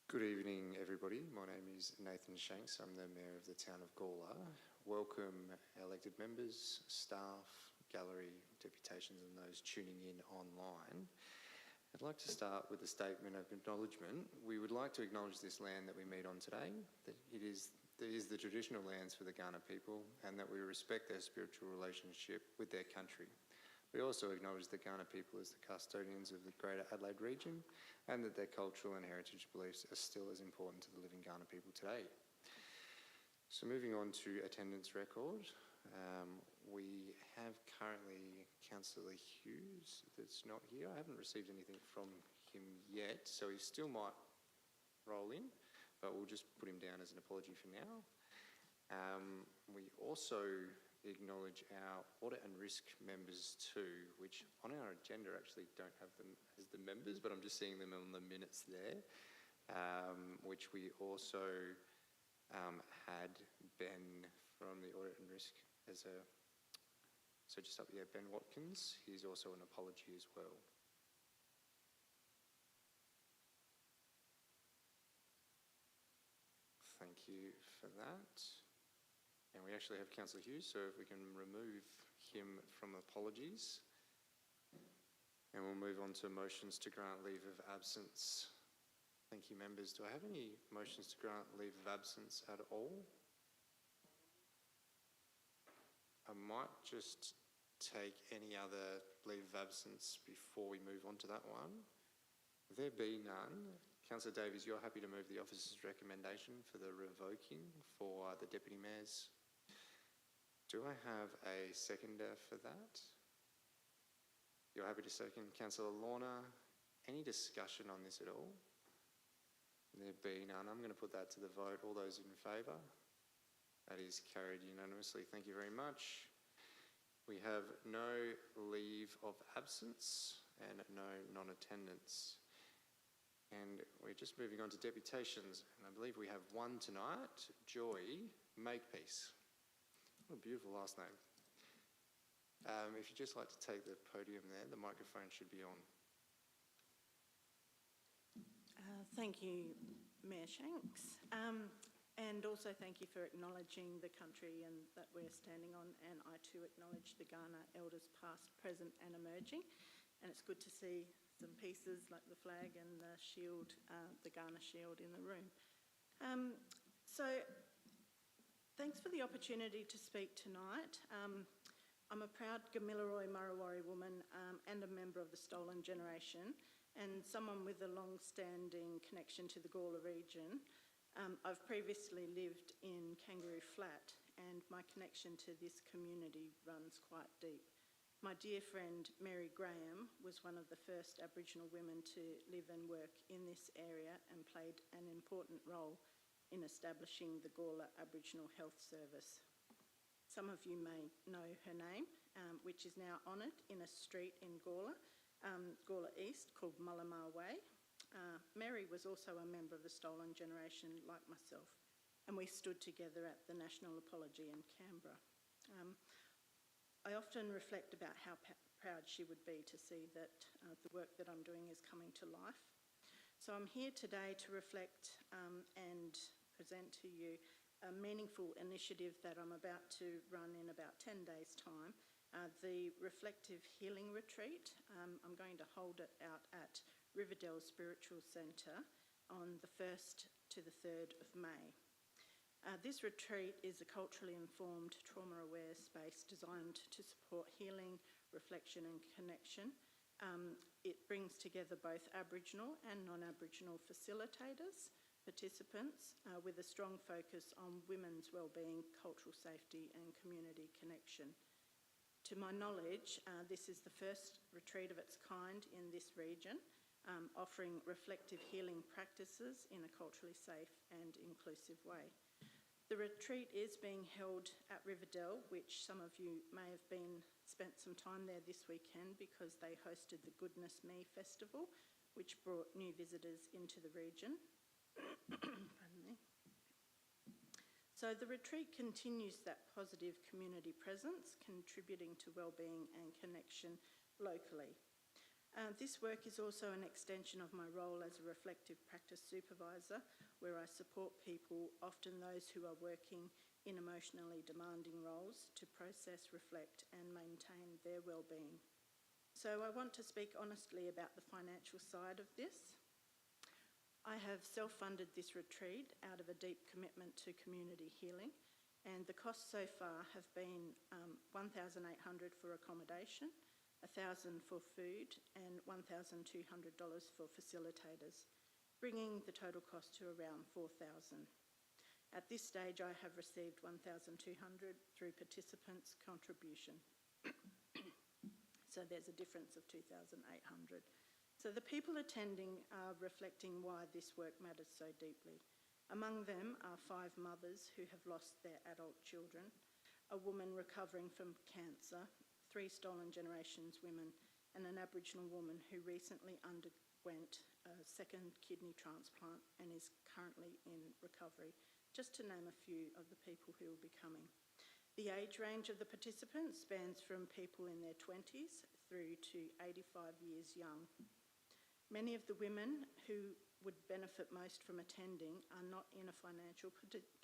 Good evening, everybody. My name is Nathan Shanks. I'm the Mayor of the town of Gawler. Welcome elected members, staff, gallery, deputations and those tuning in online. I'd like to start with a statement of acknowledgement. We would like to acknowledge this land that we meet on today, that it is the traditional lands for the Kaurna people and that we respect their spiritual relationship with their country. We also acknowledge the Kaurna people as the custodians of the Greater Adelaide region and that their cultural and heritage beliefs are still as important to the living Kaurna people today. So moving on to attendance record, we have currently Councillor Hughes that's not here. I haven't received anything from him yet, so he still might roll in, but we'll just put him down as an apology for now. We also acknowledge our audit and risk members too, which on our agenda actually don't have them as the members, but I'm just seeing them on the minutes there, which we also had Ben from the audit and risk as a, so just up here, Ben Watkins, he's also an apology as well. Thank you for that. And we actually have Councillor Hughes, so if we can remove him from apologies. And we'll move on to motions to grant leave of absence. Thank you, members. Do I have any motions to grant leave of absence at all? I might just take any other leave of absence before we move on to that one. There be none. Councillor Davies, you're happy to move the officer's recommendation for the revoking for the Deputy Mayors. Do I have a seconder for that? You're happy to second. Councillor Lorna, any discussion on this at all? There be none. I'm going to put that to the vote. All those in favour? That is carried unanimously. Thank you very much. We have no leave of absence and no non-attendance. And we're just moving on to deputations. And I believe we have one tonight, Joy Makepeace. What a beautiful last name. If you'd just like to take the podium there, the microphone should be on. Thank you, Mayor Shanks. And also thank you for acknowledging the country and that we're standing on, and I too acknowledge the Kaurna elders past, present and emerging. And it's good to see some pieces like the flag and the shield, the Kaurna shield in the room. So thanks for the opportunity to speak tonight. I'm a proud Gamilaroi Murrawarri woman and a member of the Stolen Generation and someone with a long-standing connection to the Gawler region. I've previously lived in Kangaroo Flat and my connection to this community runs quite deep. My dear friend Mary Graham was one of the first Aboriginal women to live and work in this area and played an important role in establishing the Gawler Aboriginal Health Service. Some of you may know her name, which is now honoured in a street in Gawler, Gawler East, called Mullamar Way. Mary was also a member of the Stolen Generation like myself, and we stood together at the National Apology in Canberra. I often reflect about how proud she would be to see that the work that I'm doing is coming to life. So I'm here today to reflect and present to you a meaningful initiative that I'm about to run in about 10 days' time, the Reflective Healing Retreat. I'm going to hold it out at Riverdale Spiritual Centre on the 1st to the 3rd of May. This retreat is a culturally informed, trauma-aware space designed to support healing, reflection and connection. It brings together both Aboriginal and non-Aboriginal facilitators, participants, with a strong focus on women's wellbeing, cultural safety and community connection. To my knowledge, this is the first retreat of its kind in this region, offering reflective healing practices in a culturally safe and inclusive way. The retreat is being held at Riverdale, which some of you may have spent some time there this weekend because they hosted the Goodness Me Festival, which brought new visitors into the region. Pardon me. So the retreat continues that positive community presence, contributing to wellbeing and connection locally. This work is also an extension of my role as a reflective practice supervisor, where I support people, often those who are working in emotionally demanding roles, to process, reflect and maintain their well-being. So I want to speak honestly about the financial side of this. I have self-funded this retreat out of a deep commitment to community healing, and the costs so far have been $1,800 for accommodation, $1,000 for food and $1,200 for facilitators, bringing the total cost to around $4,000. At this stage, I have received $1,200 through participants' contribution. So there's a difference of $2,800. So the people attending are reflecting why this work matters so deeply. Among them are 5 mothers who have lost their adult children, a woman recovering from cancer, 3 Stolen Generations women, and an Aboriginal woman who recently underwent a second kidney transplant and is currently in recovery, just to name a few of the people who will be coming. The age range of the participants spans from people in their 20s through to 85 years young. Many of the women who would benefit most from attending are not in a financial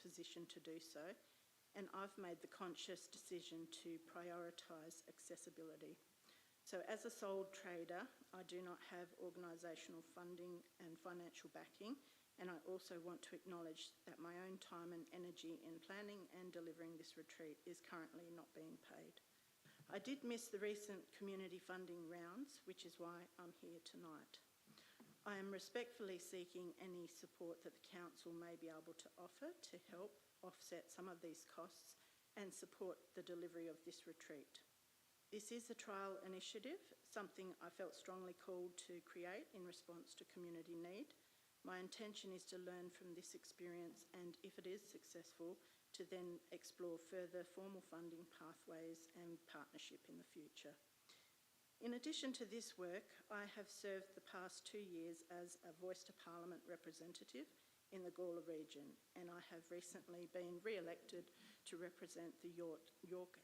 position to do so, and I've made the conscious decision to prioritise accessibility. So as a sole trader, I do not have organisational funding and financial backing, and I also want to acknowledge that my own time and energy in planning and delivering this retreat is currently not being paid. I did miss the recent community funding rounds, which is why I'm here tonight. I am respectfully seeking any support that the Council may be able to offer to help offset some of these costs and support the delivery of this retreat. This is a trial initiative, something I felt strongly called to create in response to community need. My intention is to learn from this experience and, if it is successful, to then explore further formal funding pathways and partnership in the future. In addition to this work, I have served the past 2 years as a Voice to Parliament representative in the Gawler region, and I have recently been re-elected to represent the York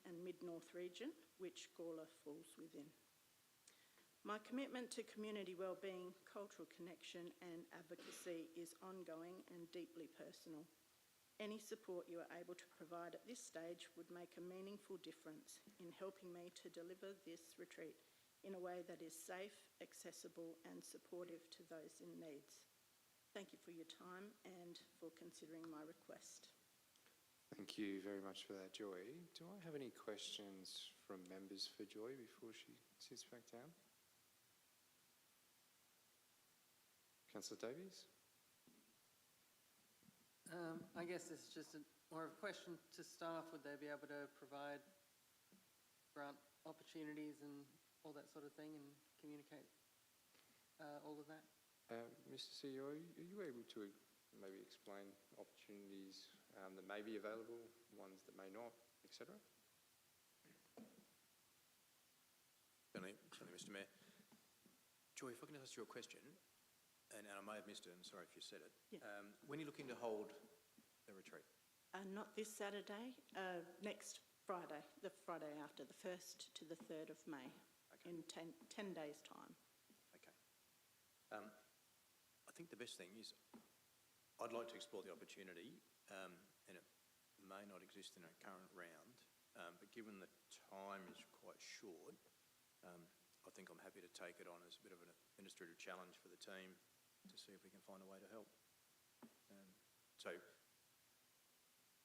and Mid-North region, which Gawler falls within. My commitment to community wellbeing, cultural connection and advocacy is ongoing and deeply personal. Any support you are able to provide at this stage would make a meaningful difference in helping me to deliver this retreat in a way that is safe, accessible and supportive to those in needs. Thank you for your time and for considering my request. Thank you very much for that, Joy. Do I have any questions from members for Joy before she sits back down? Councillor Davies? I guess this is just more of a question to staff. Would they be able to provide grant opportunities and all that sort of thing and communicate all of that? Mr. CEO, are you able to maybe explain opportunities that may be available, ones that may not, etc.? Certainly, Mr. Mayor. Joy, if I can ask you a question, and I may have missed it, and sorry if you said it. Yeah. When are you looking to hold the retreat? Not this Saturday, next Friday, the Friday after, the 1st to the 3rd of May, Okay. in 10 days' time. Okay. I think the best thing is I'd like to explore the opportunity, and it may not exist in a current round, but given the time is quite short, I think I'm happy to take it on as a bit of an administrative challenge for the team to see if we can find a way to help. So,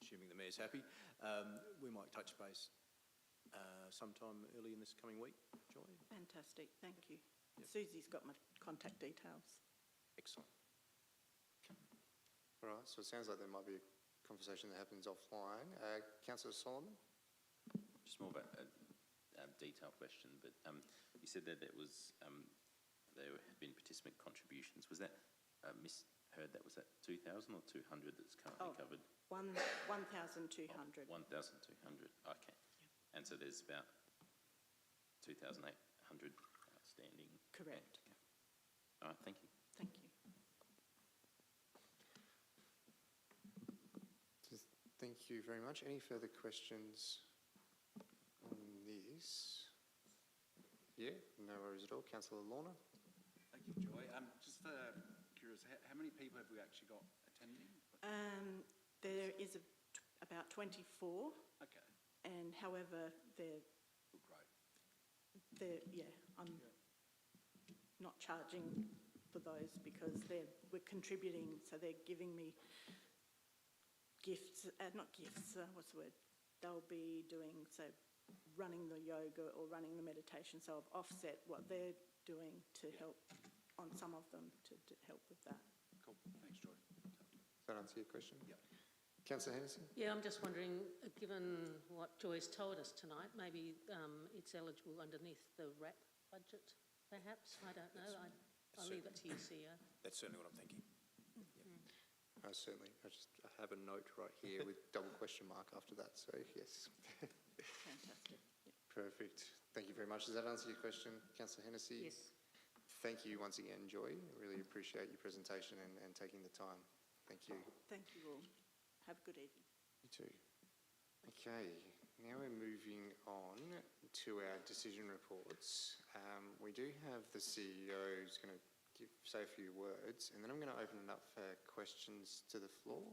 assuming the Mayor's happy, we might touch base sometime early in this coming week, Joy. Fantastic, thank you. Yep. Susie's got my contact details. Excellent. All right, so it sounds like there might be a conversation that happens offline. Councillor Solomon? Just more of a detailed question, but you said that there had been participant contributions. Was that misheard? That was that 2,000 or 200 that's currently covered? 1,200. 1,200. Okay. And so there's about 2,800 outstanding. Correct. Okay. All right. Thank you. Thank you. Thank you very much. Any further questions on this? Yeah, no worries at all. Councillor Lorna? Thank you, Joy. Just curious, how many people have we actually got attending? There is about 24, Okay, and however, well, great. I'm not charging for those because we're contributing, so they're giving me gifts, not gifts, what's the word? They'll be doing, so running the yoga or running the meditation, so I've offset what they're doing to help on some of them to help with that. Cool. Thanks, Joy. Does that answer your question? Yep. Councillor Henderson? Yeah, I'm just wondering, given what Joyce told us tonight, maybe it's eligible underneath the RAP budget, perhaps? I don't know. I'll leave it to you, CEO. That's certainly what I'm thinking. Certainly. I have a note right here with double question mark after that, so yes. Fantastic. Yeah. Perfect. Thank you very much. Does that answer your question, Councillor Hennessy? Yes. Thank you once again, Joy. I really appreciate your presentation and taking the time. Thank you. Thank you all. Have a good evening. You too. Okay, now we're moving on to our decision reports. We do have the CEO who's going to say a few words, and then I'm going to open it up for questions to the floor.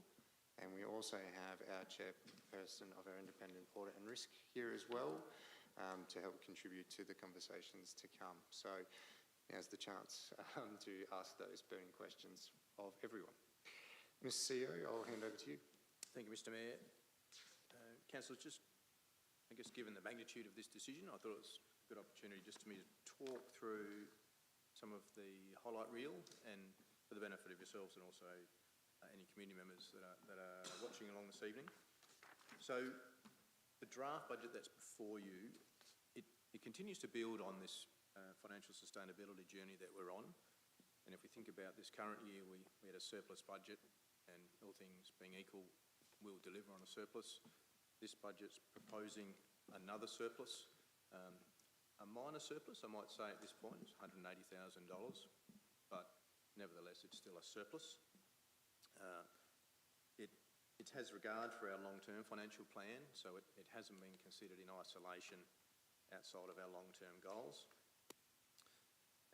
And we also have our chairperson of our independent audit and risk here as well, to help contribute to the conversations to come. So now's the chance to ask those burning questions of everyone. Ms. CEO, I'll hand over to you. Thank you, Mr Mayor. Councillors, just, I guess, given the magnitude of this decision, I thought it was a good opportunity just for me to talk through some of the highlight reel, and for the benefit of yourselves and also any community members that are watching along this evening. So the draft budget that's before you, it continues to build on this financial sustainability journey that we're on. And if we think about this current year, we had a surplus budget, and all things being equal, we'll deliver on a surplus. This budget's proposing another surplus, a minor surplus, I might say at this point. It's $180,000, but nevertheless, it's still a surplus. It has regard for our long-term financial plan, so it hasn't been considered in isolation outside of our long-term goals.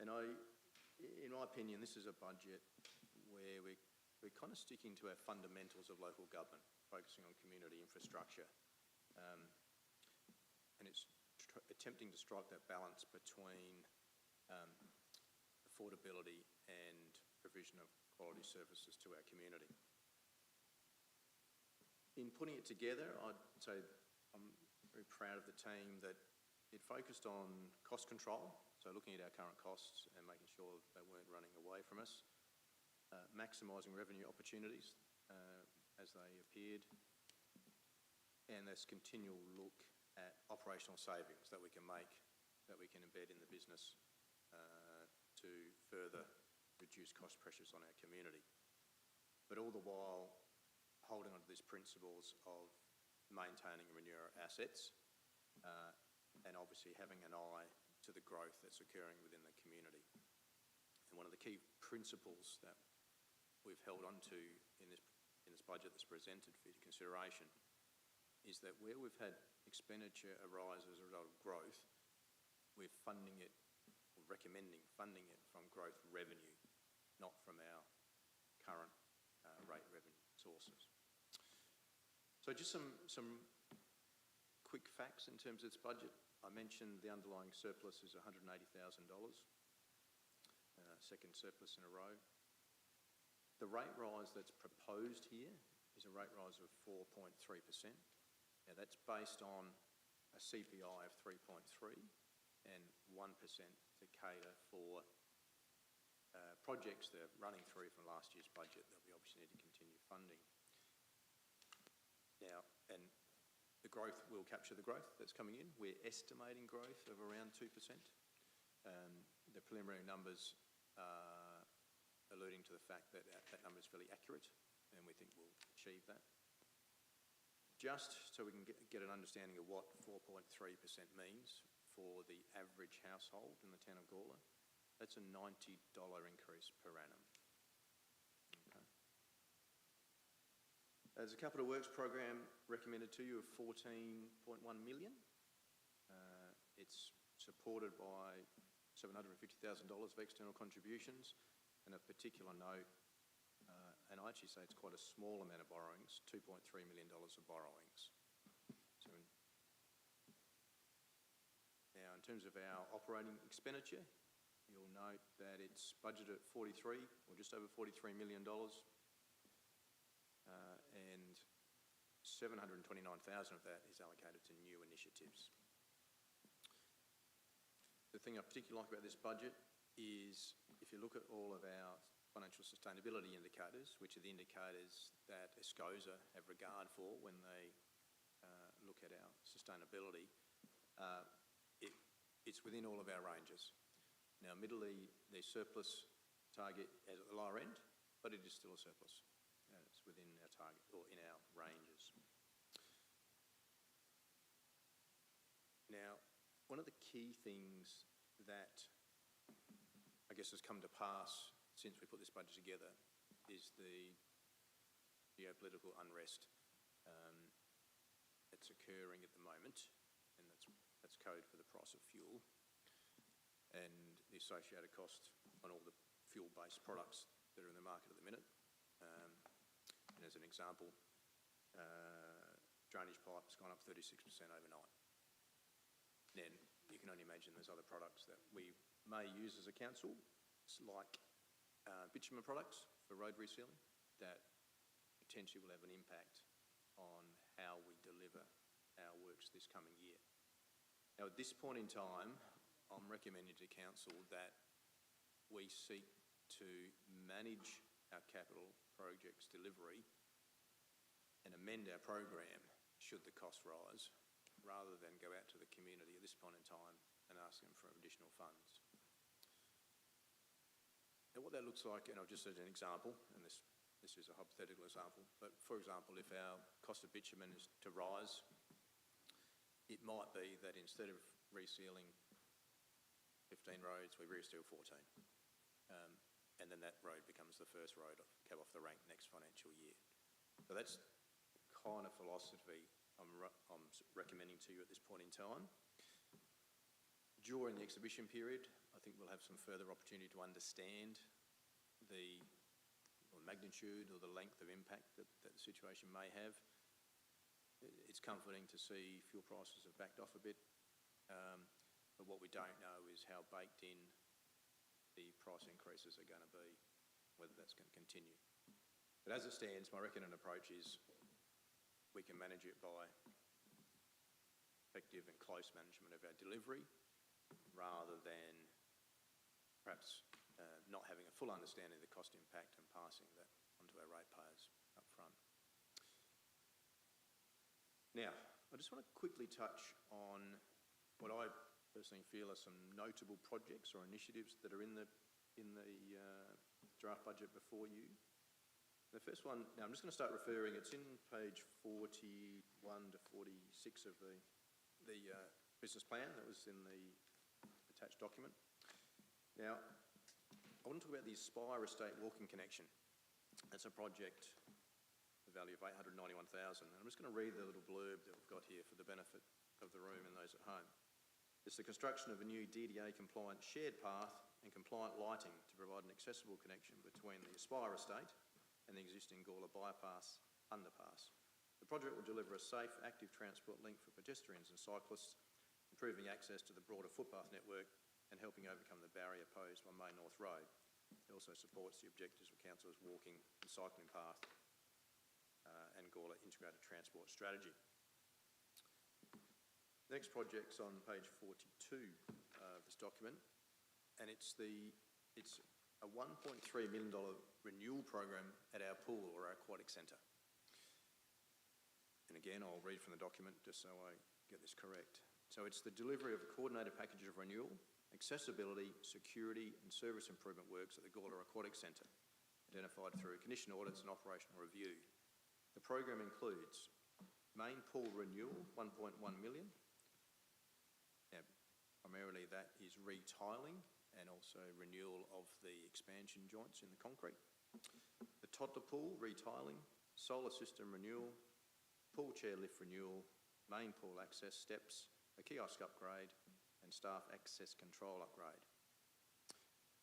And in my opinion, this is a budget where we're kind of sticking to our fundamentals of local government, focusing on community infrastructure. And it's attempting to strike that balance between affordability and provision of quality services to our community. In putting it together, I'd say I'm very proud of the team that it focused on cost control, so looking at our current costs and making sure they weren't running away from us, maximising revenue opportunities as they appeared, and this continual look at operational savings that we can make, that we can embed in the business to further reduce cost pressures on our community. But all the while holding on to these principles of maintaining and renewing our assets, and obviously having an eye to the growth that's occurring within the community. And one of the key principles that we've held on to in this budget that's presented for your consideration is that where we've had expenditure arise as a result of growth, we're funding it, or recommending funding it from growth revenue, not from our current rate revenue sources. So just some quick facts in terms of this budget. I mentioned the underlying surplus is $180,000, second surplus in a row. The rate rise that's proposed here is a rate rise of 4.3%. Now that's based on a CPI of 3.3 and 1% to cater for projects that are running through from last year's budget that we obviously need to continue funding. Now, and the growth will capture the growth that's coming in. We're estimating growth of around 2%. The preliminary numbers are alluding to the fact that that number is fairly accurate, and we think we'll achieve that. Just so we can get an understanding of what 4.3% means for the average household in the town of Gawler, that's a $90 increase per annum. Okay. There's a capital works program recommended to you of $14.1 million. It's supported by $750,000 of external contributions, and of particular note, and I actually say it's quite a small amount of borrowings, $2.3 million of borrowings. So now, in terms of our operating expenditure, you'll note that it's budgeted at 43, or just over $43 million, and 729,000 of that is allocated to new initiatives. The thing I particularly like about this budget is, if you look at all of our financial sustainability indicators, which are the indicators that ESCOSA have regard for when they look at our sustainability, it's within all of our ranges. Now, admittedly, the surplus target is at the lower end, but it is still a surplus. It's within our target, or in our ranges. Now, one of the key things that I guess has come to pass since we put this budget together is the geopolitical unrest that's occurring at the moment, and that's code for the price of fuel and the associated cost on all the fuel-based products that are in the market at the minute. And as an example, drainage pipe has gone up 36% overnight. Then you can only imagine there's other products that we may use as a council, like bitumen products for road resealing, that potentially will have an impact on how we deliver our works this coming year. Now, at this point in time, I'm recommending to council that we seek to manage our capital projects delivery and amend our program should the cost rise, rather than go out to the community at this point in time and ask them for additional funds. Now, what that looks like, and I'll just as an example, and this is a hypothetical example, but for example, if our cost of bitumen is to rise, it might be that instead of resealing 15 roads, we reseal 14. And then that road becomes the first road cab off the rank next financial year. So that's the kind of philosophy I'm recommending to you at this point in time. During the exhibition period, I think we'll have some further opportunity to understand the magnitude or the length of impact that the situation may have. It's comforting to see fuel prices have backed off a bit, but what we don't know is how baked in the price increases are going to be, whether that's going to continue. But as it stands, my recommended approach is we can manage it by effective and close management of our delivery, rather than perhaps not having a full understanding of the cost impact and passing that onto our ratepayers up front. Now, I just want to quickly touch on what I personally feel are some notable projects or initiatives that are in the draft budget before you. The first one, now I'm just going to start referring, it's in page 41 to 46 of the business plan that was in the attached document. Now, I want to talk about the Aspire Estate Walking Connection. That's a project, the value of $891,000. And I'm just going to read the little blurb that we've got here for the benefit of the room and those at home. It's the construction of a new DDA-compliant shared path and compliant lighting to provide an accessible connection between the Aspire Estate and the existing Gawler Bypass underpass. The project will deliver a safe, active transport link for pedestrians and cyclists, improving access to the broader footpath network and helping overcome the barrier posed by Main North Road. It also supports the objectives of Council's walking and cycling path and Gawler integrated transport strategy. The next project's on page 42 of this document, and it's a $1.3 million renewal program at our pool or our aquatic centre. And again, I'll read from the document just so I get this correct. So it's the delivery of a coordinated package of renewal, accessibility, security and service improvement works at the Gawler Aquatic Centre, identified through condition audits and operational review. The program includes main pool renewal, $1.1 million. Now, primarily that is retiling and also renewal of the expansion joints in the concrete. The toddler pool retiling, solar system renewal, pool chair lift renewal, main pool access steps, a kiosk upgrade, and and staff access control upgrade.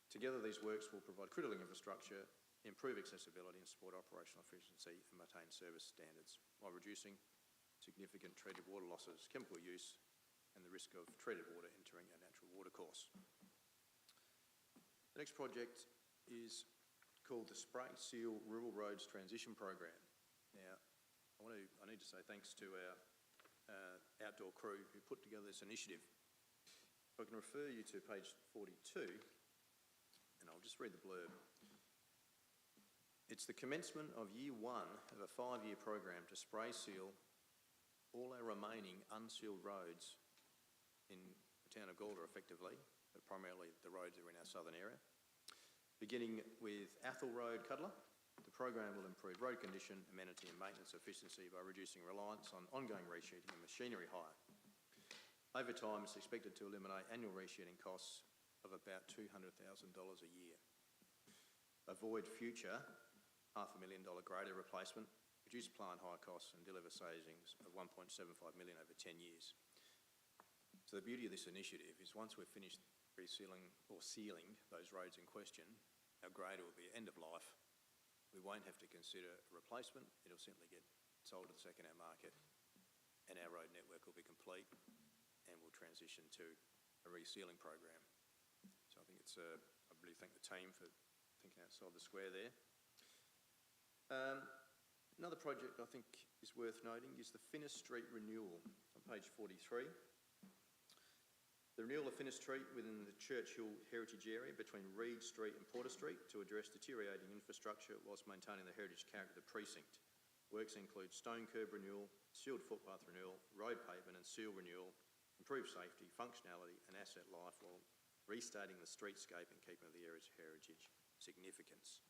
Together, these works will provide critical infrastructure, improve accessibility and support operational efficiency and maintain service standards while reducing significant treated water losses, chemical use and the risk of treated water entering our natural watercourse. The next project is called the Spray Seal Rural Roads Transition Program. Now, I need to say thanks to our outdoor crew who put together this initiative. If I can refer you to page 42, and I'll just read the blurb. It's the commencement of year 1 of a 5-year program to spray seal all our remaining unsealed roads in the town of Gawler effectively, but primarily the roads that are in our southern area. Beginning with Athol Road, Cuddler, the program will improve road condition, amenity and maintenance efficiency by reducing reliance on ongoing resheeting and machinery hire. Over time, it's expected to eliminate annual resheeting costs of about $200,000 a year. Avoid future $500,000 grader replacement, reduce plant hire costs and deliver savings of $1.75 million over 10 years. So the beauty of this initiative is once we've finished resealing or sealing those roads in question, our grader will be end of life. We won't have to consider a replacement. It'll simply get sold to the second-hand market and our road network will be complete and we'll transition to a resealing program. So I think it's I really thank the team for thinking outside the square there. Another project I think is worth noting is the Finnis Street renewal on page 43. The renewal of Finnis Street within the Churchill Heritage Area between Reed Street and Porter Street to address deteriorating infrastructure whilst maintaining the heritage character of the precinct. Works include stone curb renewal, sealed footpath renewal, road pavement and seal renewal, improved safety, functionality and asset life while restating the streetscape and keeping the area's heritage significance.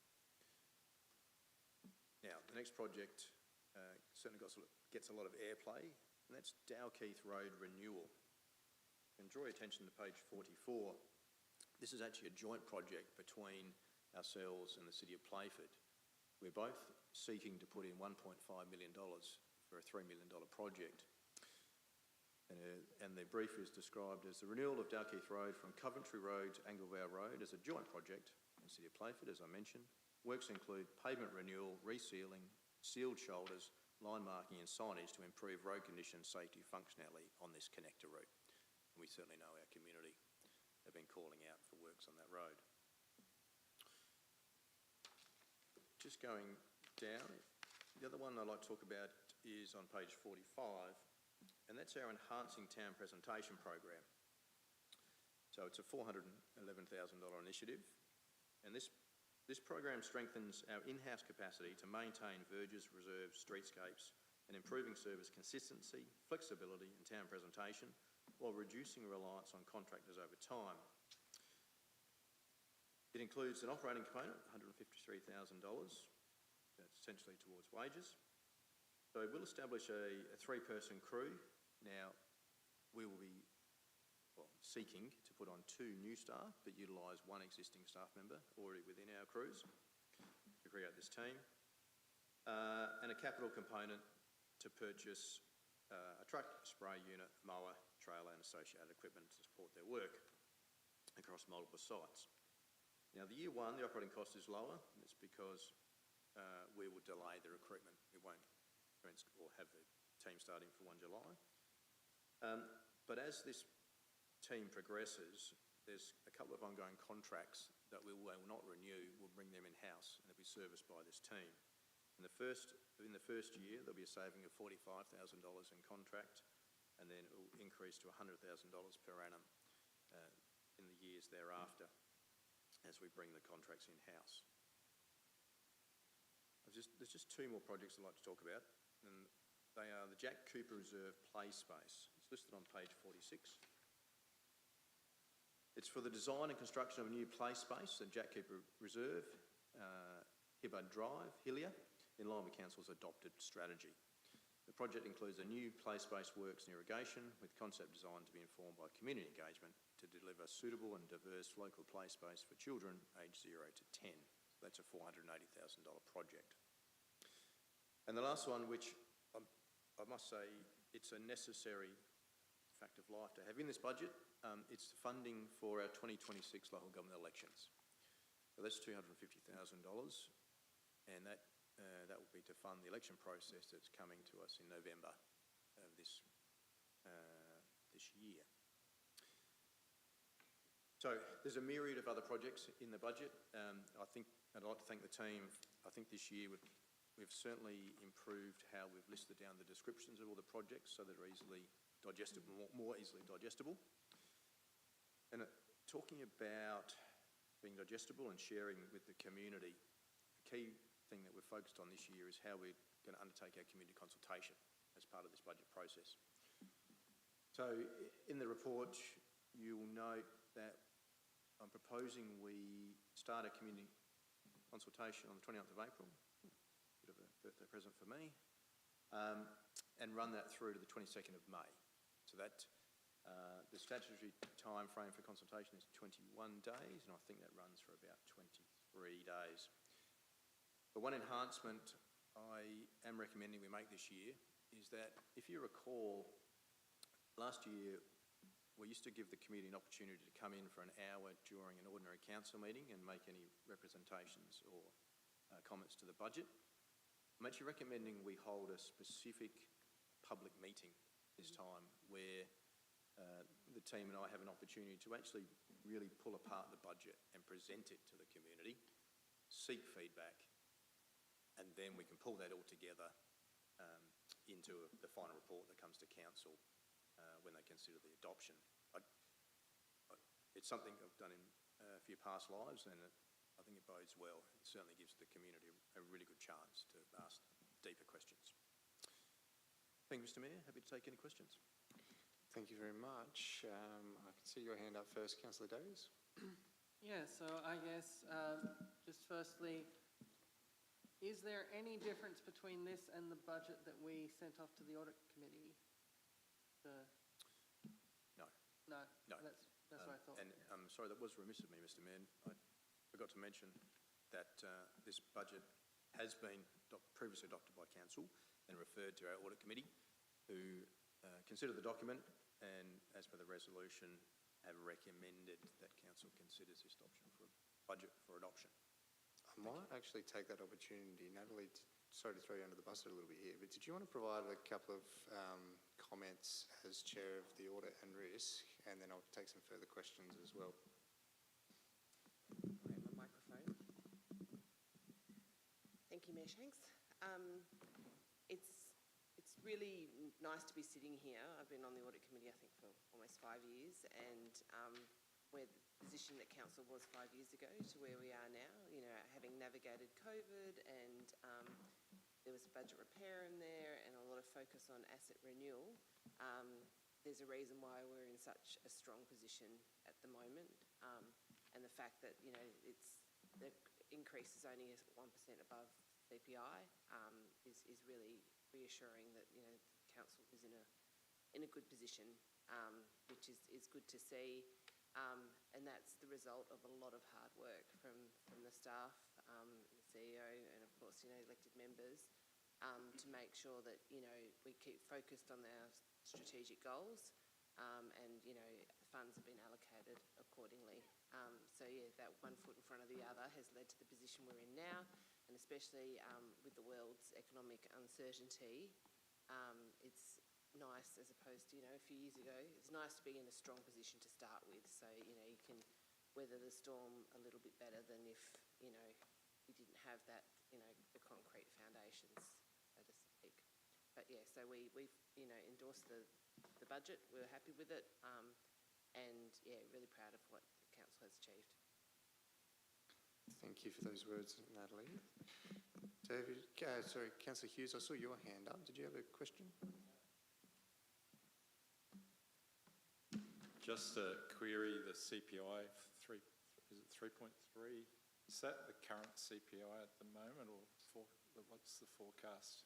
Now, the next project certainly gets a lot of airplay, and that's Dalkeith Road renewal. And draw your attention to page 44. This is actually a joint project between ourselves and the City of Playford. We're both seeking to put in $1.5 million for a $3 million project. And the brief is described as the renewal of Dalkeith Road from Coventry Road to Anglevale Road as a joint project in the City of Playford, as I mentioned. Works include pavement renewal, resealing, sealed shoulders, line marking and signage to improve road condition, safety, functionality on this connector route. And we certainly know our community have been calling out for works on that road. Just going down, the other one I'd like to talk about is on page 45, and that's our Enhancing Town Presentation Program. So it's a $411,000 initiative, and this program strengthens our in-house capacity to maintain verges, reserves, streetscapes, and improving service consistency, flexibility, and town presentation, while reducing reliance on contractors over time. It includes an operating component, $153,000. That's essentially towards wages. So we'll establish a 3-person crew. Now, we will be seeking to put on 2 new staff, but utilise 1 existing staff member already within our crews to create this team. And a capital component to purchase a truck, spray unit, mower, trailer and associated equipment to support their work across multiple sites. Now, the year 1, the operating cost is lower, and it's because we will delay the recruitment. We won't have the team starting for 1 July. But as this team progresses, there's a couple of ongoing contracts that we will not renew. We'll bring them in-house and they'll be serviced by this team. In the first year, there'll be a saving of $45,000 in contract, and then it will increase to $100,000 per annum in the years thereafter as we bring the contracts in-house. There's just 2 more projects I'd like to talk about, and they are the Jack Cooper Reserve Play Space. It's listed on page 46. It's for the design and construction of a new play space at Jack Cooper Reserve, Hibbard Drive, Hillier, in line with Council's adopted strategy. The project includes a new play space works and irrigation, with concept design to be informed by community engagement to deliver suitable and diverse local play space for children aged 0 to 10. So that's a $480,000 project. And the last one, which I must say, it's a necessary fact of life to have. In this budget, it's funding for our 2026 local government elections. So that's $250,000, and that will be to fund the election process that's coming to us in November of this year. So there's a myriad of other projects in the budget. I think I'd like to thank the team. I think this year we've certainly improved how we've listed down the descriptions of all the projects so that they're easily digestible, more easily digestible. And talking about being digestible and sharing with the community, the key thing that we're focused on this year is how we're going to undertake our community consultation as part of this budget process. So in the report, you'll note that I'm proposing we start a community consultation on the 29th of April, bit of a birthday present for me, and run that through to the 22nd of May. So that the statutory time frame for consultation is 21 days, and I think that runs for about 23 days. The one enhancement I am recommending we make this year is that, if you recall, last year we used to give the community an opportunity to come in for an hour during an ordinary council meeting and make any representations or comments to the budget. I'm actually recommending we hold a specific public meeting this time where the team and I have an opportunity to actually really pull apart the budget and present it to the community, seek feedback, and then we can pull that all together into the final report that comes to council when they consider the adoption. It's something I've done in a few past lives, and I think it bodes well. It certainly gives the community a really good chance to ask deeper questions. Thank you, Mr. Mayor. Happy to take any questions. Thank you very much. I can see your hand up first, Councillor Davies. Yeah, so I guess just firstly, is there any difference between this and the budget that we sent off to the Audit Committee? No. No, that's what I thought. And I'm sorry, that was remiss of me, Mr. Mayor. I forgot to mention that this budget has been previously adopted by Council and referred to our Audit Committee, who considered the document and, as per the resolution, have recommended that Council considers this adoption for budget for adoption. I might actually take that opportunity, Natalie, sorry to throw you under the bus a little bit here, but did you want to provide a couple of comments as Chair of the Audit and Risk, and then I'll take some further questions as well. I have a microphone. Thank you, Mayor Shanks. It's really nice to be sitting here. I've been on the Audit Committee, I think, for almost 5 years, and where the position that Council was 5 years ago to where we are now, you know, having navigated COVID, and there was budget repair in there and a lot of focus on asset renewal. There's a reason why we're in such a strong position at the moment, and the fact that, you know, the increase is only 1% above CPI is really reassuring that, you know, Council is in a good position, which is good to see. And that's the result of a lot of hard work from the staff, the CEO, and of course, you know, elected members, to make sure that, you know, we keep focused on our strategic goals, and, you know, funds have been allocated accordingly. So yeah, that one foot in front of the other has led to the position we're in now, and especially with the world's economic uncertainty, it's nice, as opposed to, you know, a few years ago, it's nice to be in a strong position to start with, so, you know, you can weather the storm a little bit better than if, you know, you didn't have that, you know, the concrete foundations, so to speak. But yeah, so we've, you know, endorsed the budget, we're happy with it, and yeah, really proud of what the Council has achieved. Thank you for those words, Natalie. David, sorry, Councillor Hughes, I saw your hand up. Did you have a question? Just to query the CPI, is it 3.3? Is that the current CPI at the moment, or what's the forecast,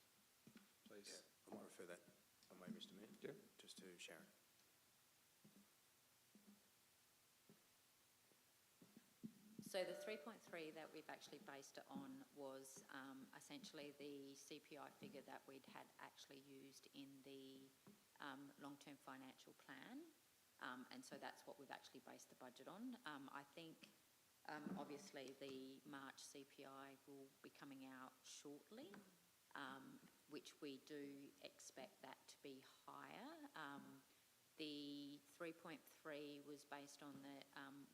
please? Yeah, I might refer that, if I may, Mr. Mayor, just to Sharon. So the 3.3 that we've actually based it on was essentially the CPI figure that we'd had actually used in the long-term financial plan. And so that's what we've actually based the budget on. I think, obviously, the March CPI will be coming out shortly, which we do expect that to be higher. The 3.3 was based on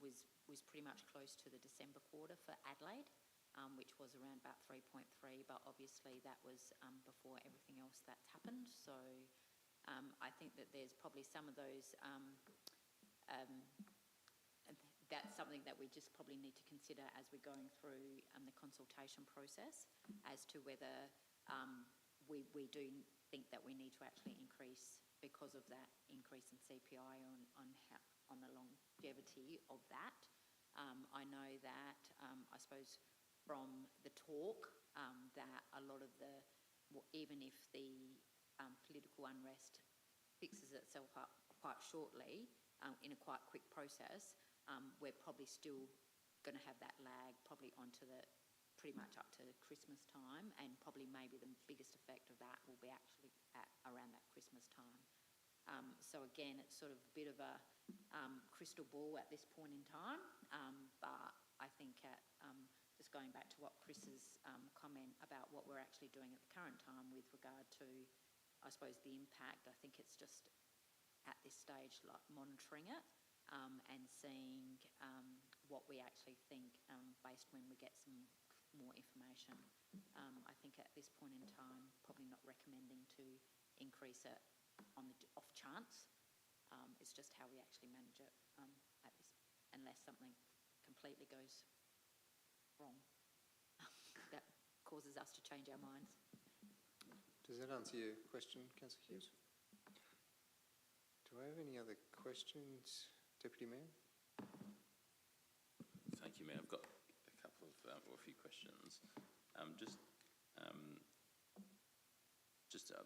was pretty much close to the December quarter for Adelaide, which was around about 3.3, but obviously that was before everything else that's happened. So I think that there's probably some of those, that's something that we just probably need to consider as we're going through the consultation process as to whether we do think that we need to actually increase because of that increase in CPI on the longevity of that. I know that, I suppose, from the talk, that a lot of even if the political unrest fixes itself up quite shortly, in a quite quick process, we're probably still going to have that lag probably onto pretty much up to Christmas time, and probably maybe the biggest effect of that will be actually around that Christmas time. So again, it's sort of a bit of a crystal ball at this point in time, but I think just going back to what Chris's comment about what we're actually doing at the current time with regard to, I suppose, the impact, I think it's just at this stage like monitoring it and seeing what we actually think based when we get some more information. I think at this point in time, probably not recommending to increase it on the off chance. It's just how we actually manage it at this, unless something completely goes wrong that causes us to change our minds. Does that answer your question, Councillor Hughes? Do I have any other questions, Deputy Mayor? Thank you, Mayor. I've got a couple of, or a few questions. Just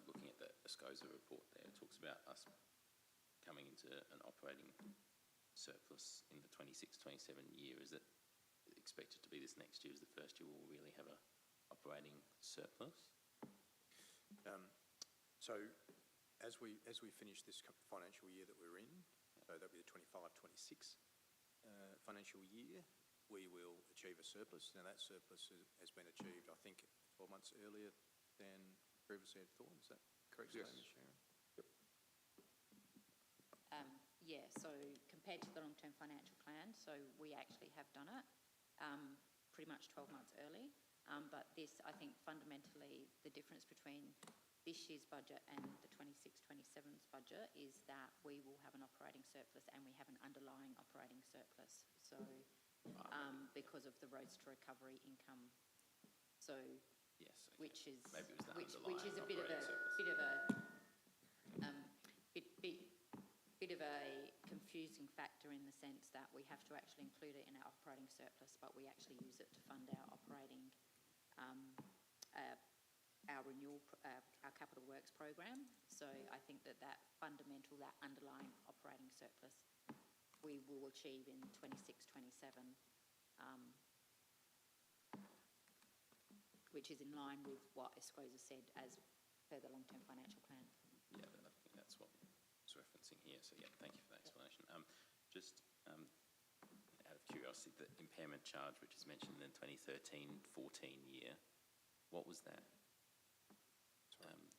looking at the SCOSA report there, it talks about us coming into an operating surplus in the 26-27 year. Is it expected to be this next year? Is the first year we'll really have a operating surplus? So as we finish this financial year that we're in, so that'll be the 25-26 financial year, we will achieve a surplus. Now that surplus has been achieved, I think, 12 months earlier than previously had thought. Is that correct, Yes. Sharon? Yep. Yeah, so compared to the long-term financial plan, so we actually have done it pretty much 12 months early. But this, I think, fundamentally, the difference between this year's budget and the 26-27's budget is that we will have an operating surplus and we have an underlying operating surplus. So because of the Roads to Recovery income. So yes, okay. which is maybe it was the which is a bit of a confusing factor in the sense that we have to actually include it in our operating surplus, but we actually use it to fund our operating our capital works program. So I think that fundamental, that underlying operating surplus, we will achieve in 26-27, which is in line with what SCOSA said as per the long-term financial plan. Yeah, I think that's what it's referencing here. So yeah, thank you for that explanation. Just out of curiosity, the impairment charge, which is mentioned in the 2013-14 year, what was that?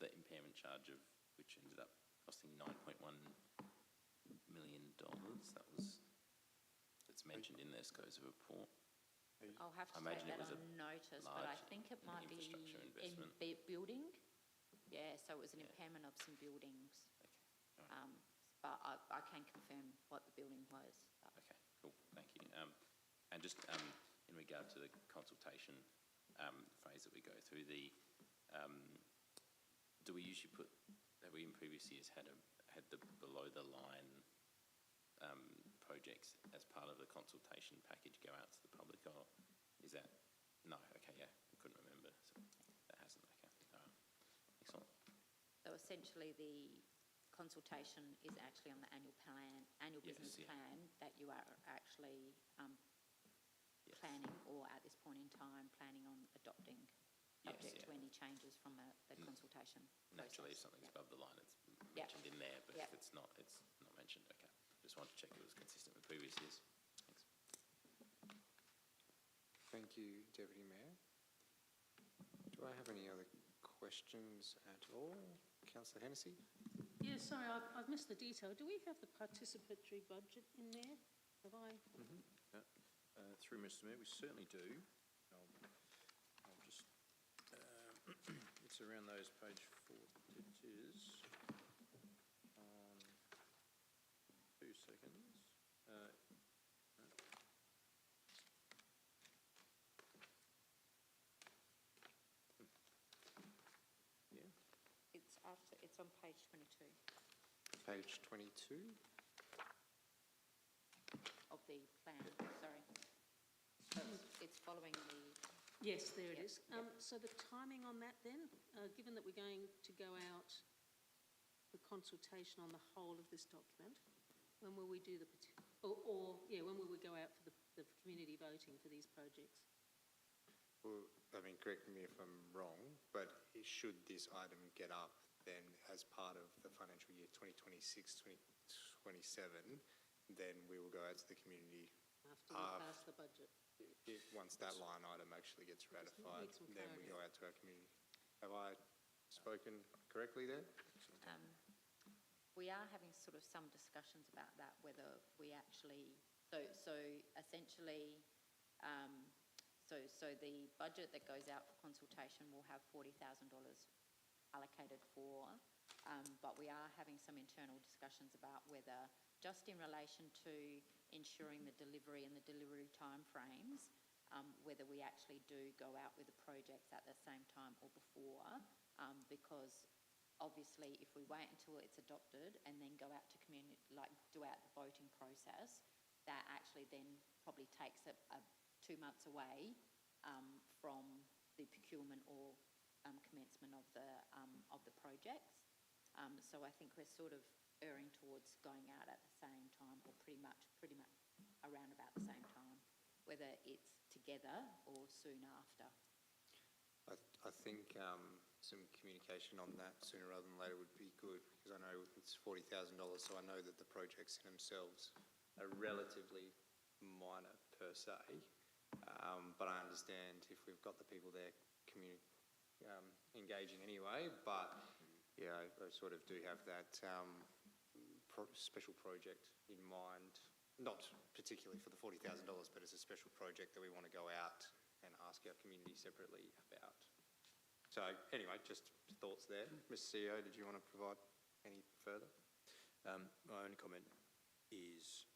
The impairment charge of which ended up costing $9.1 million. That's mentioned in the SCOSA report. I'll have to I imagine take it that was on notice, but I think it might be infrastructure in investment. building. Yeah, so it was an Yeah. impairment of some buildings. Okay, all right. But I can confirm what the building was. Okay, cool, thank you. And just in regard to the consultation phase that we go through, do we usually have we in previous years had the below the line projects as part of the consultation package go out to the public, or is that, no, okay, yeah, I couldn't remember, so that hasn't, okay, all right, excellent. So essentially the consultation is actually on the annual Yes, business yeah. plan that you are actually Yes. planning, or at this point in time, planning on adopting, Yes, subject yeah. to any changes from the consultation Naturally, if process. something's Yeah. above the line, it's Yep. mentioned in there, but Yep. if it's not mentioned, okay. Just wanted to check it was consistent with previous years. Thanks. Thank you, Deputy Mayor. Do I have any other questions at all? Councillor Hennessy? Yeah, sorry, I've missed the detail. Do we have the participatory budget in there? Have I? Through Mr Mayor, we certainly do. I'll just, it's around those page 4 digits. 2 seconds. Yeah. It's on page 22 Page 22. of the plan, sorry. So it's following the, Yes, there it Yep, is. yep. So the timing on that then, given that we're going to go out for consultation on the whole of this document, when will we do the, when will we go out for the community voting for these projects? Well, I mean, correct me if I'm wrong, but should this item get up, then as part of the financial year 2026, 2027, then we will go out to the community After we pass the budget? once that line item actually gets ratified, need some then we clarity. go out to our community. Have I spoken correctly there? we are having sort of some discussions about that, whether we actually, so essentially, so the budget that goes out for consultation will have $40,000 allocated for, but we are having some internal discussions about whether, just in relation to ensuring the delivery and the delivery timeframes, whether we actually do go out with the projects at the same time or before, because obviously if we wait until it's adopted and then go out to community, like do out the voting process, that actually then probably takes 2 months away from the procurement or commencement of the projects. So I think we're sort of erring towards going out at the same time, or pretty much around about the same time, whether it's together or soon after. I think some communication on that sooner rather than later would be good, because I know it's $40,000, so I know that the projects in themselves are relatively minor per se, but I understand if we've got the people there engaging anyway, but yeah, I sort of do have that special project in mind, not particularly for the $40,000, but as a special project that we want to go out and ask our community separately about. So anyway, just thoughts there. Mr. CEO, did you want to provide any further? My only comment is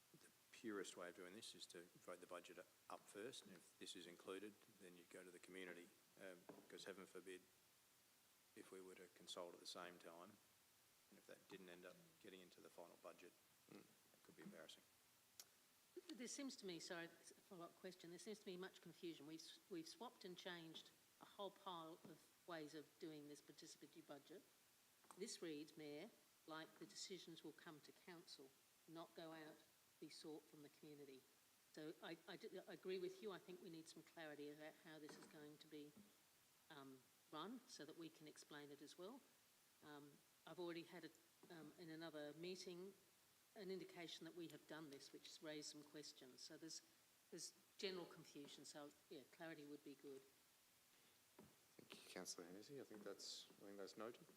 the purest way of doing this is to vote the budget up first, and if this is included, then you go to the community, because heaven forbid if we were to consult at the same time, and if that didn't end up getting into the final budget, that could be embarrassing. There seems to me, sorry, a follow-up question, there seems to be much confusion. We've swapped and changed a whole pile of ways of doing this participatory budget. This reads, Mayor, like the decisions will come to council, not go out, be sought from the community. So I agree with you. I think we need some clarity about how this is going to be run so that we can explain it as well. I've already had in another meeting an indication that we have done this, which has raised some questions. So there's general confusion. So yeah, clarity would be good. Thank you, Councillor Hennessy. I think that's noted.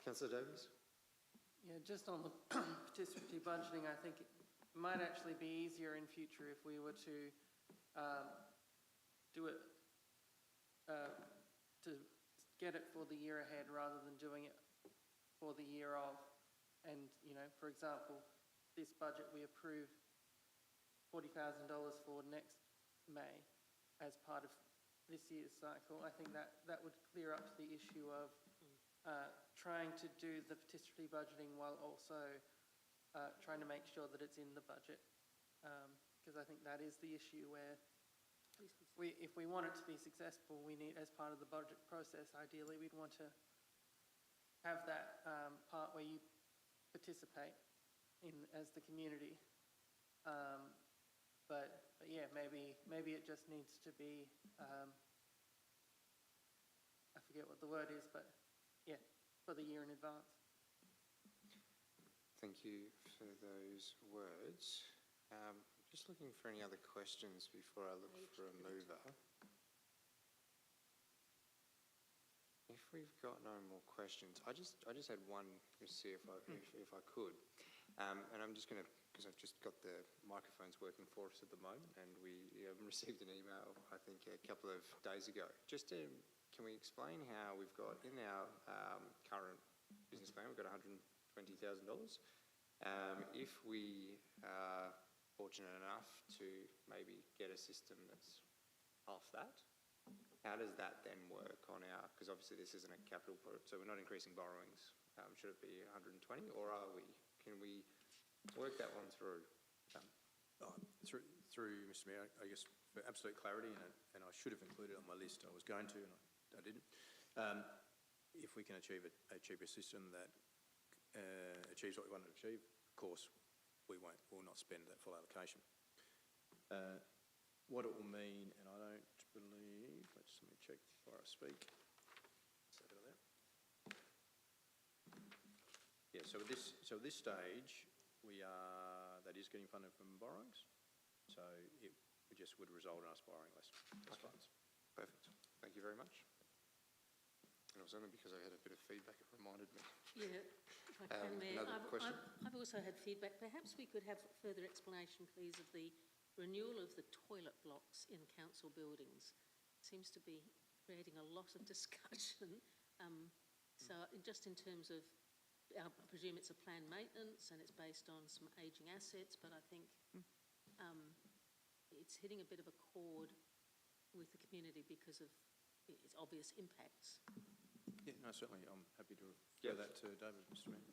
Councillor Davies? Yeah, just on the participatory budgeting, I think it might actually be easier in future if we were to do it, to get it for the year ahead rather than doing it for the year of. And, you know, for example, this budget we approve $40,000 for next May as part of this year's cycle. I think that would clear up the issue of trying to do the participatory budgeting while also trying to make sure that it's in the budget. Because I think that is the issue where if we want it to be successful, we need, as part of the budget process, ideally we'd want to have that part where you participate in as the community. But yeah, maybe it just needs to be, I forget what the word is, but yeah, for the year in advance. Thank you for those words. Just looking for any other questions before I look for a mover. If we've got no more questions, I just had one to see if I could, and I'm just going to, because I've just got the microphones working for us at the moment, and we received an email I think a couple of days ago. Can we explain how we've got in our current business plan we've got $120,000. If we are fortunate enough to maybe get a system that's half that, how does that then work on our, because obviously this isn't a capital project, so we're not increasing borrowings. Should it be 120 or are we? Can we work that one through? Through Mr. Mayor, I guess for absolute clarity, and I should have included it on my list, I was going to, and I didn't. If we can achieve a cheaper system that achieves what we want to achieve, of course, we will not spend that full allocation. What it will mean, and I don't believe, let me check before I speak. Is that there? Yeah, so at this stage, that is getting funded from borrowings, so it just would result in us borrowing less funds. Perfect. Thank you very much. And it was only because I had a bit of feedback it reminded me. Yeah, if I can, Mayor. Another question? I've also had feedback. Perhaps we could have further explanation, please, of the renewal of the toilet blocks in council buildings. Seems to be creating a lot of discussion. So just in terms of, I presume it's a planned maintenance and it's based on some ageing assets, but I think it's hitting a bit of a chord with the community because of its obvious impacts. Yeah, no, certainly. I'm happy to refer that to David, Mr. Mayor.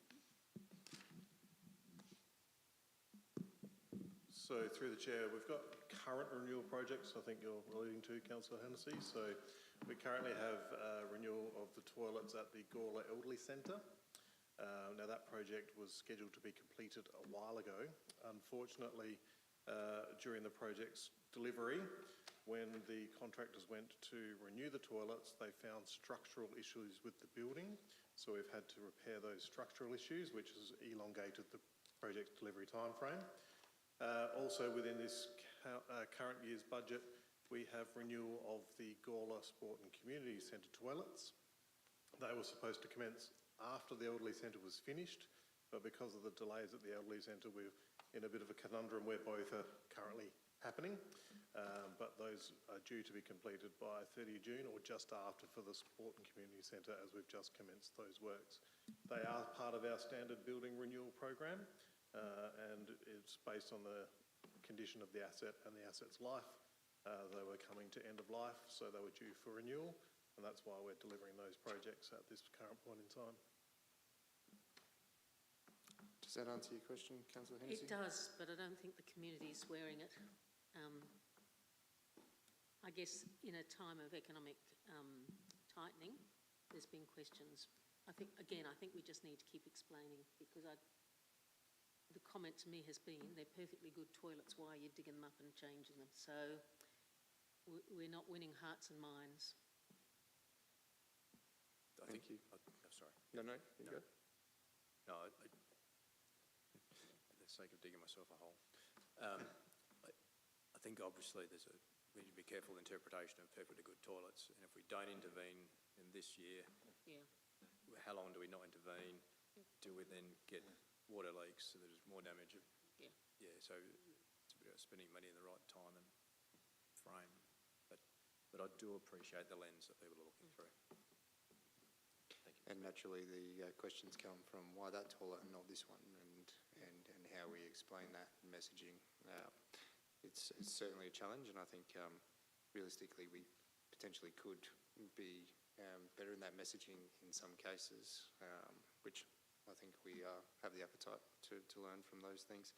So through the chair, we've got current renewal projects, I think you're alluding to, Councillor Hennessy. So we currently have renewal of the toilets at the Gawler Elderly Centre. Now that project was scheduled to be completed a while ago. Unfortunately, during the project's delivery, when the contractors went to renew the toilets, they found structural issues with the building. So we've had to repair those structural issues, which has elongated the project's delivery timeframe. Also within this current year's budget, we have renewal of the Gawler Sport and Community Centre toilets. They were supposed to commence after the Elderly Centre was finished, but because of the delays at the Elderly Centre, we're in a bit of a conundrum where both are currently happening. But those are due to be completed by 30 June or just after for the Sport and Community Centre, as we've just commenced those works. They are part of our standard building renewal program, and it's based on the condition of the asset and the asset's life. They were coming to end of life, so they were due for renewal, and that's why we're delivering those projects at this current point in time. Does that answer your question, Councillor Hennessy? It does, but I don't think the community is wearing it. I guess in a time of economic tightening, there's been questions. I think we just need to keep explaining, because the comment to me has been they're perfectly good toilets, why are you digging them up and changing them? So we're not winning hearts and minds. Thank you. Sorry. No, you go. No, for the sake of digging myself a hole. I think obviously we need to be careful interpretation of perfectly good toilets, and if we don't intervene in this year, how long do we not intervene? Do we then get water leaks, so there's more damage? Yeah, so it's a bit about spending money in the right time and frame, but I do appreciate the lens that people are looking through. Thank you. And naturally, the questions come from why that toilet and not this one, and how we explain that messaging. It's certainly a challenge, and I think realistically we potentially could be better in that messaging in some cases, which I think we have the appetite to learn from those things.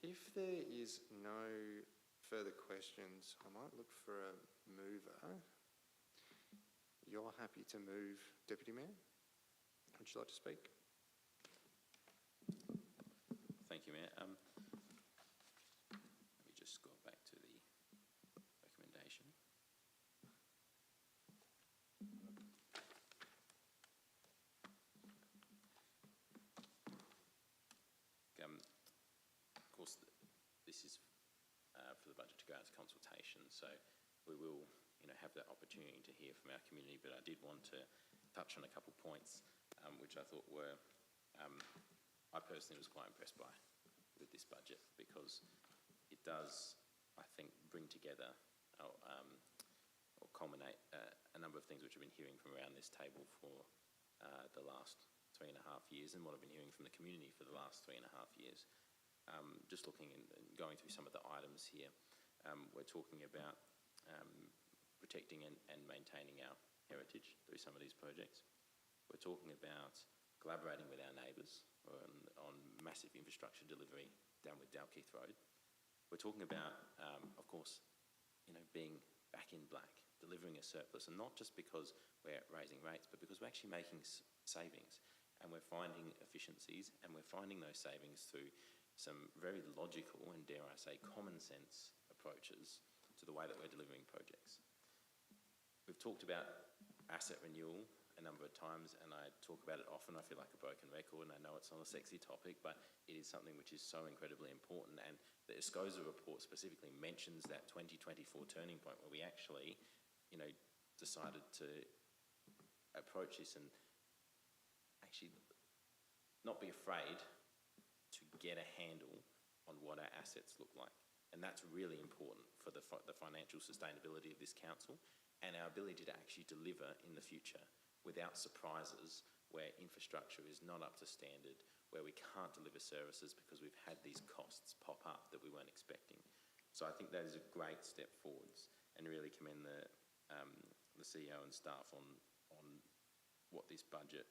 If there is no further questions, I might look for a mover. You're happy to move, Deputy Mayor? Would you like to speak? Thank you, Mayor. Let me just go back to the recommendation. this is for the budget to go out to consultation. So we will, have that opportunity to hear from our community. But I did want to touch on a couple of points which I thought were, I personally was quite impressed by with this budget, because it does, I think, bring together or culminate a number of things which I've been hearing from around this table for the last 3.5 years, and what I've been hearing from the community for the last 3.5 years. Just looking and going through some of the items here, we're talking about protecting and maintaining our heritage through some of these projects. We're talking about collaborating with our neighbours on massive infrastructure delivery down with Dalkeith Road. We're talking about, of course, being back in black, delivering a surplus, and not just because we're raising rates, but because we're actually making savings, and we're finding efficiencies, and we're finding those savings through some very logical and, dare I say, common sense approaches to the way that we're delivering projects. We've talked about asset renewal a number of times, and I talk about it often. I feel like a broken record, and I know it's not a sexy topic, but it is something which is so incredibly important. And the SCOSA report specifically mentions that 2024 turning point where we actually, decided to approach this and actually not be afraid to get a handle on what our assets look like. And that's really important for the financial sustainability of this council and our ability to actually deliver in the future without surprises, where infrastructure is not up to standard, where we can't deliver services because we've had these costs pop up that we weren't expecting. So I think that is a great step forwards, and really commend the CEO and staff on what this budget,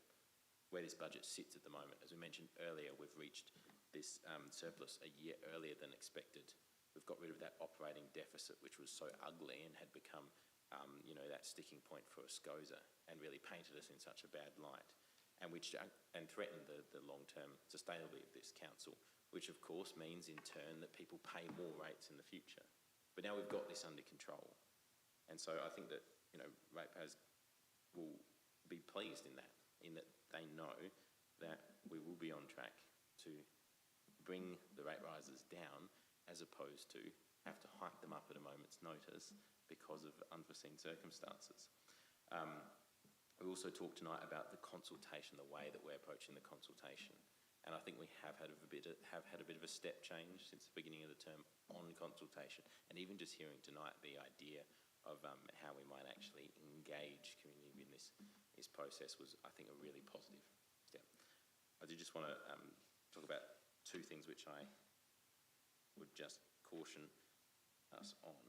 where this budget sits at the moment. As we mentioned earlier, we've reached this surplus a year earlier than expected. We've got rid of that operating deficit, which was so ugly and had become that sticking point for SCOSA and really painted us in such a bad light, and threatened the long-term sustainability of this council, which of course means in turn that people pay more rates in the future. But now we've got this under control, and so I think that ratepayers will be pleased in that they know that we will be on track to bring the rate rises down, as opposed to have to hike them up at a moment's notice because of unforeseen circumstances. We also talked tonight about the consultation, the way that we're approaching the consultation, and I think we have had a bit of a step change since the beginning of the term on consultation, and even just hearing tonight the idea of how we might actually engage community in this process was, I think, a really positive step. I do just want to talk about two things which I would just caution us on,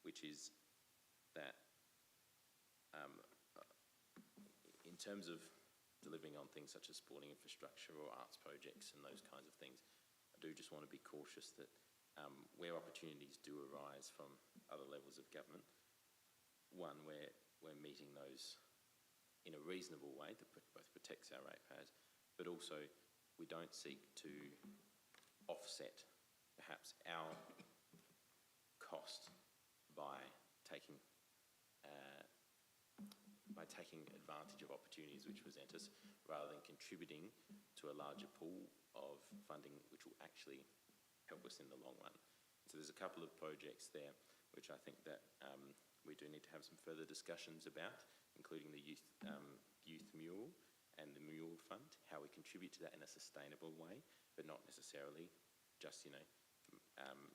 which is that in terms of delivering on things such as sporting infrastructure or arts projects and those kinds of things, I do just want to be cautious that where opportunities do arise from other levels of government, one, we're meeting those in a reasonable way that both protects our ratepayers, but also we don't seek to offset perhaps our cost by taking advantage of opportunities which present us, rather than contributing to a larger pool of funding which will actually help us in the long run. So there's a couple of projects there which I think that we do need to have some further discussions about, including the youth mural and the Mule Fund, how we contribute to that in a sustainable way, but not necessarily just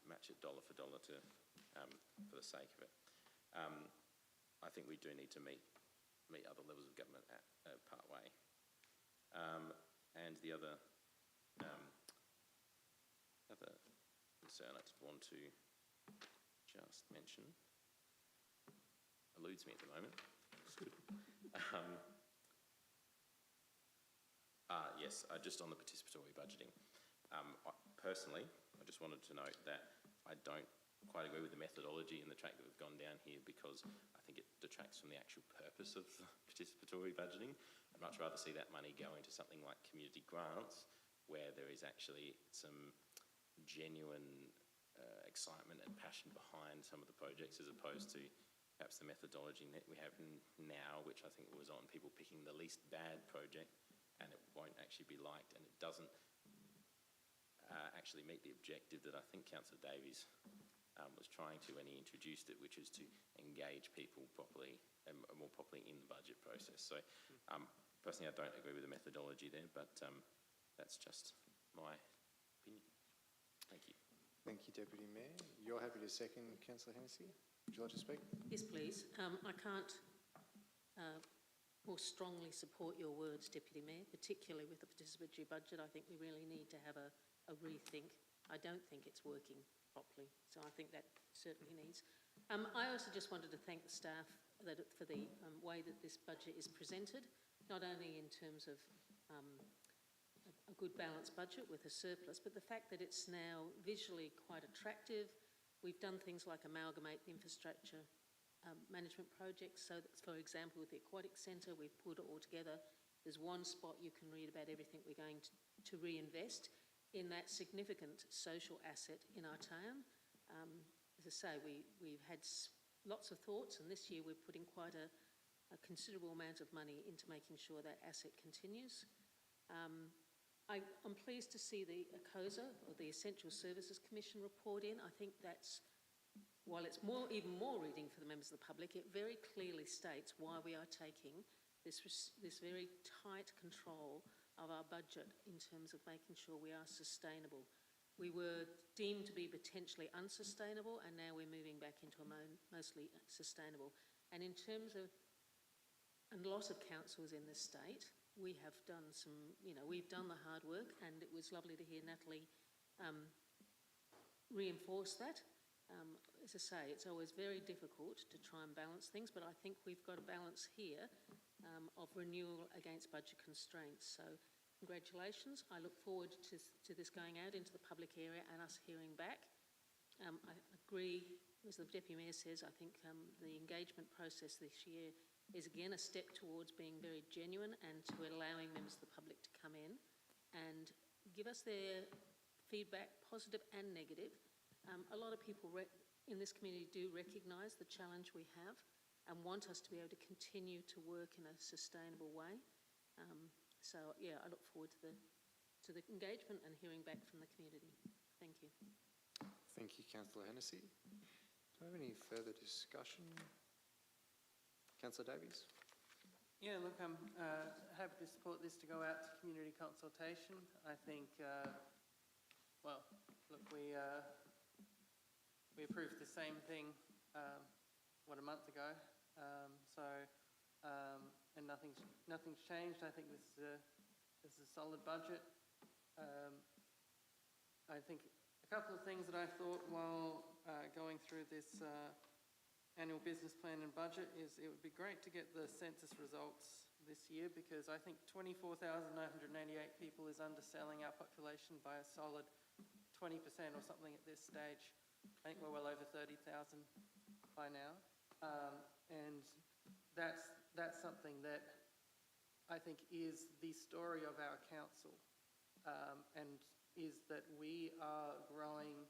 match it dollar for dollar for the sake of it. I think we do need to meet other levels of government part way. And the other concern I did want to just mention eludes me at the moment. It's good. Yes, just on the participatory budgeting. Personally, I just wanted to note that I don't quite agree with the methodology and the track that we've gone down here, because I think it detracts from the actual purpose of participatory budgeting. I'd much rather see that money go into something like community grants, where there is actually some genuine excitement and passion behind some of the projects, as opposed to perhaps the methodology that we have now, which I think was on people picking the least bad project, and it won't actually be liked, and it doesn't actually meet the objective that I think Councillor Davies was trying to when he introduced it, which is to engage people properly and more properly in the budget process. So personally, I don't agree with the methodology there, but that's just my opinion. Thank you. Thank you, Deputy Mayor. You're happy to second, Councillor Hennessy? Would you like to speak? Yes, please. I can't more strongly support your words, Deputy Mayor, particularly with the participatory budget. I think we really need to have a rethink. I don't think it's working properly, so I think that certainly needs. I also just wanted to thank the staff for the way that this budget is presented, not only in terms of a good balanced budget with a surplus, but the fact that it's now visually quite attractive. We've done things like amalgamate the infrastructure management projects. So that, for example, with the Aquatic Centre, we've put it all together. There's one spot you can read about everything we're going to reinvest in that significant social asset in our town. As I say, we've had lots of thoughts, and this year we're putting quite a considerable amount of money into making sure that asset continues. I'm pleased to see the ACOSA, or the Essential Services Commission, report in. I think that's, while it's even more reading for the members of the public, it very clearly states why we are taking this very tight control of our budget in terms of making sure we are sustainable. We were deemed to be potentially unsustainable, and now we're moving back into a mostly sustainable. And in terms of a lot of councils in this state, we have done we've done the hard work, and it was lovely to hear Natalie reinforce that. As I say, it's always very difficult to try and balance things, but I think we've got a balance here of renewal against budget constraints. So congratulations. I look forward to this going out into the public area and us hearing back. I agree, as the Deputy Mayor says, I think the engagement process this year is again a step towards being very genuine and to allowing members of the public to come in and give us their feedback, positive and negative. A lot of people in this community do recognise the challenge we have and want us to be able to continue to work in a sustainable way. So yeah, I look forward to the engagement and hearing back from the community. Thank you. Thank you, Councillor Hennessy. Do I have any further discussion? Councillor Davies? Yeah, look, I'm happy to support this to go out to community consultation. I think, well, look, we approved the same thing, a month ago. And nothing's changed. I think this is a solid budget. I think a couple of things that I thought while going through this annual business plan and budget is it would be great to get the census results this year, because I think 24,988 people is underselling our population by a solid 20% or something at this stage. I think we're well over 30,000 by now. And that's something that I think is the story of our council, and is that we are growing,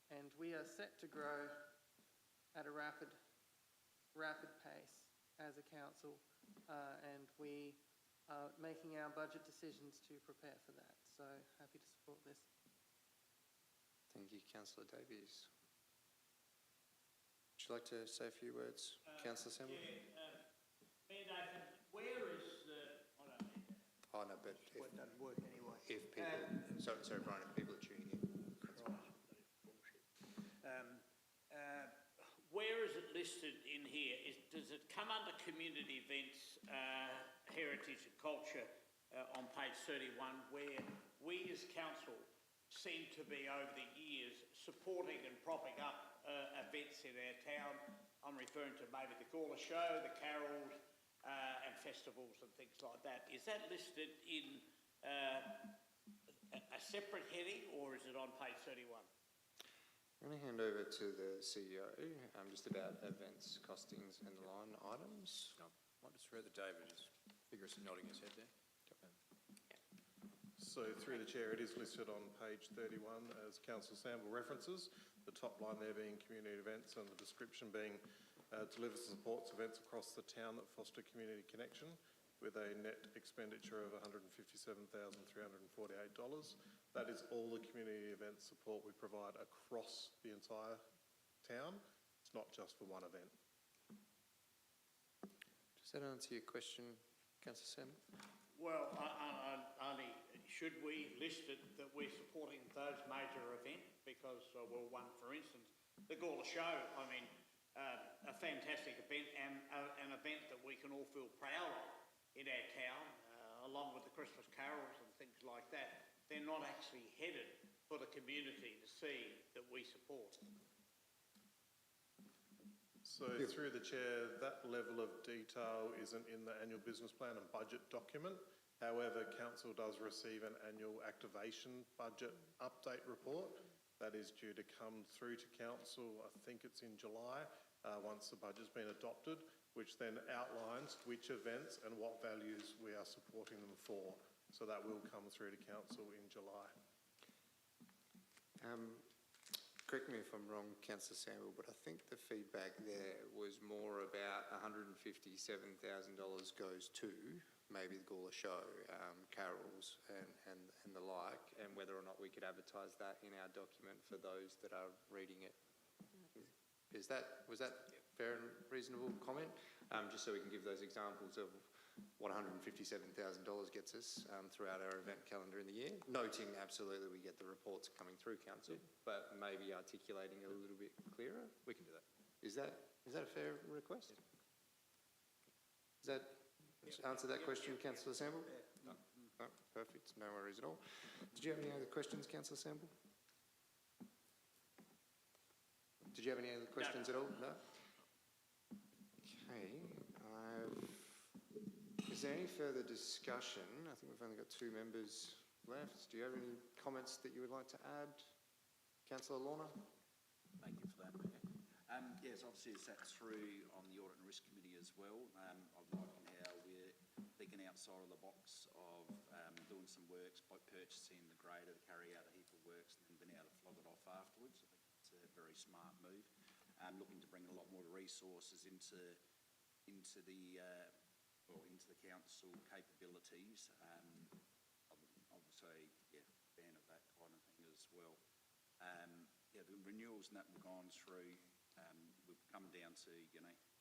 and we are set to grow at a rapid pace as a council, and we are making our budget decisions to prepare for that. So happy to support this. Thank you, Councillor Davies. Would you like to say a few words, Councillor Samuel? Yeah, Mayor Nathan, where is the... I don't need that. Oh, no, but if... Well, it doesn't work anyway. If people... sorry, Brian, if people are tuning in. Where is it listed in here? Does it come under community events, heritage and culture on page 31, where we as council seem to be over the years supporting and propping up events in our town? I'm referring to maybe the Gawler Show, the carols and festivals and things like that. Is that listed in a separate heading, or is it on page 31? I'm going to hand over to the CEO just about events, costings and line items. I might just throw the David is vigorously nodding his head there. So through the chair, it is listed on page 31 as Councillor Sample references, the top line there being community events and the description being delivers and supports events across the town that foster community connection with a net expenditure of $157,348. That is all the community event support we provide across the entire town. It's not just for one event. Does that answer your question, Councillor Sam? Well, only should we list it that we're supporting those major events? Because, well, one, for instance, the Gawler Show, I mean, a fantastic event and an event that we can all feel proud of in our town, along with the Christmas carols and things like that. They're not actually headed for the community to see that we support. So through the chair, that level of detail isn't in the annual business plan and budget document. However, council does receive an annual activation budget update report that is due to come through to council, I think it's in July, once the budget's been adopted, which then outlines which events and what values we are supporting them for. So that will come through to council in July. Correct me if I'm wrong, Councillor Sample, but I think the feedback there was more about $157,000 goes to maybe the Gawler Show, carols and the like, and whether or not we could advertise that in our document for those that are reading it. Was that fair and reasonable comment? Just so we can give those examples of what $157,000 gets us throughout our event calendar in the year, noting absolutely we get the reports coming through council, but maybe articulating a little bit clearer. We can do that. Is that a fair request? Does that answer that question, Councillor Sample? No, perfect. No worries at all. Did you have any other questions, Councillor Sample? Did you have any other questions at all? No? Okay. Is there any further discussion? I think we've only got 2 members left. Do you have any comments that you would like to add? Councillor Lorna? Thank you for that, Mayor. Yes, obviously it's sat through on the Audit and Risk Committee as well. I'm liking how we're thinking outside of the box of doing some works by purchasing the grader to carry out a heap of works and then being able to flog it off afterwards. I think it's a very smart move. Looking to bring a lot more resources into the council capabilities. Obviously, fan of that kind of thing as well. The renewals that we've gone through, we've come down to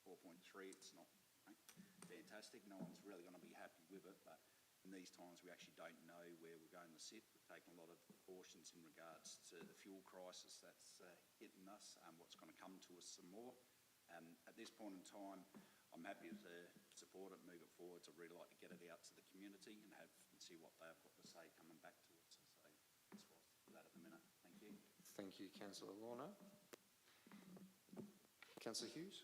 4.3. It's not fantastic. No one's really going to be happy with it, but in these times we actually don't know where we're going to sit. We've taken a lot of precautions in regards to the fuel crisis that's hitting us, what's going to come to us some more. At this point in time, I'm happy to support it, move it forward. I'd really like to get it out to the community and see what they've got to say coming back to us. So that's that at the minute. Thank you. Thank you, Councillor Lorna. Councillor Hughes?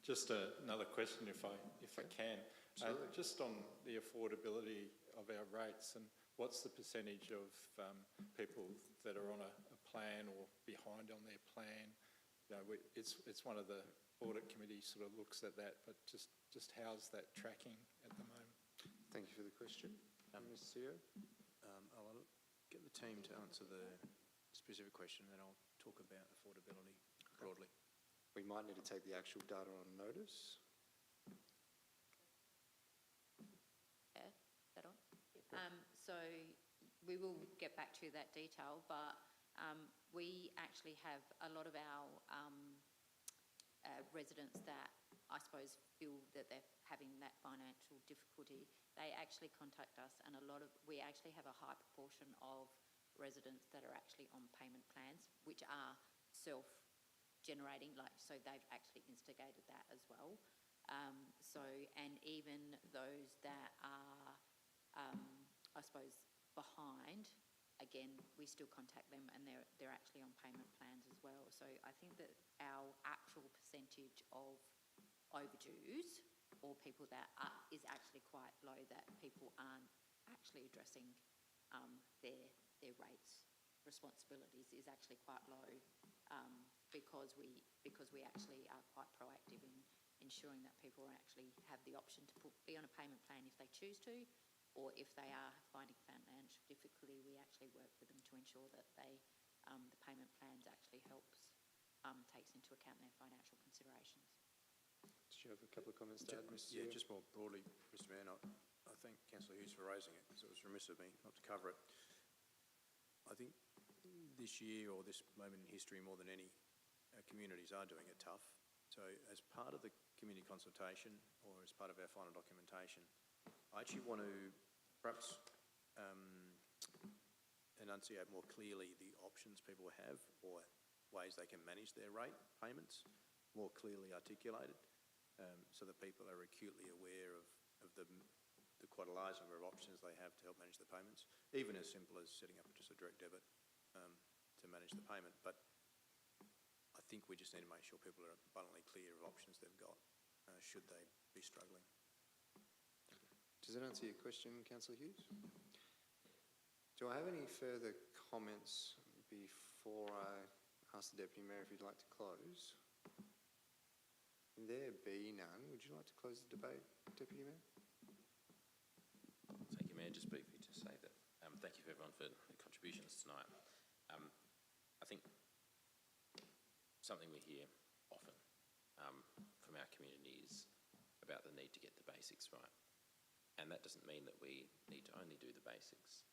Just another question, if I can. Just on the affordability of our rates, and what's the percentage of people that are on a plan or behind on their plan? It's one of the audit committee sort of looks at that, but just how's that tracking at the moment? Thank you for the question. Ms. Seo? I'll get the team to answer the specific question, then I'll talk about affordability broadly. We might need to take the actual data on notice. Yeah, is that on? So we will get back to that detail, but we actually have a lot of our residents that I suppose feel that they're having that financial difficulty. They actually contact us, and we actually have a high proportion of residents that are actually on payment plans, which are self-generating, so they've actually instigated that as well. And even those that are, I suppose, behind, again, we still contact them, and they're actually on payment plans as well. So I think that our actual percentage of overdues or people that is actually quite low, that people aren't actually addressing their rates responsibilities is actually quite low, because we actually are quite proactive in ensuring that people actually have the option to be on a payment plan if they choose to, or if they are finding financial difficulty, we actually work with them to ensure that the payment plans actually takes into account their financial considerations. Did you have a couple of comments to add, Mr. Yeah, just more broadly, Mr. Mayor, I thank Councillor Hughes for raising it, because it was remiss of me not to cover it. I think this year or this moment in history, more than any, communities are doing it tough. So as part of the community consultation or as part of our final documentation, I actually want to perhaps enunciate more clearly the options people have or ways they can manage their rate payments, more clearly articulated, so that people are acutely aware of the quite a large number of options they have to help manage the payments, even as simple as setting up just a direct debit to manage the payment. But I think we just need to make sure people are abundantly clear of options they've got, should they be struggling. Does that answer your question, Councillor Hughes? Do I have any further comments before I ask the Deputy Mayor if he'd like to close? There be none. Would you like to close the debate, Deputy Mayor? Thank you, Mayor. Just briefly to say that thank you everyone for the contributions tonight. I think something we hear often from our community is about the need to get the basics right. And that doesn't mean that we need to only do the basics,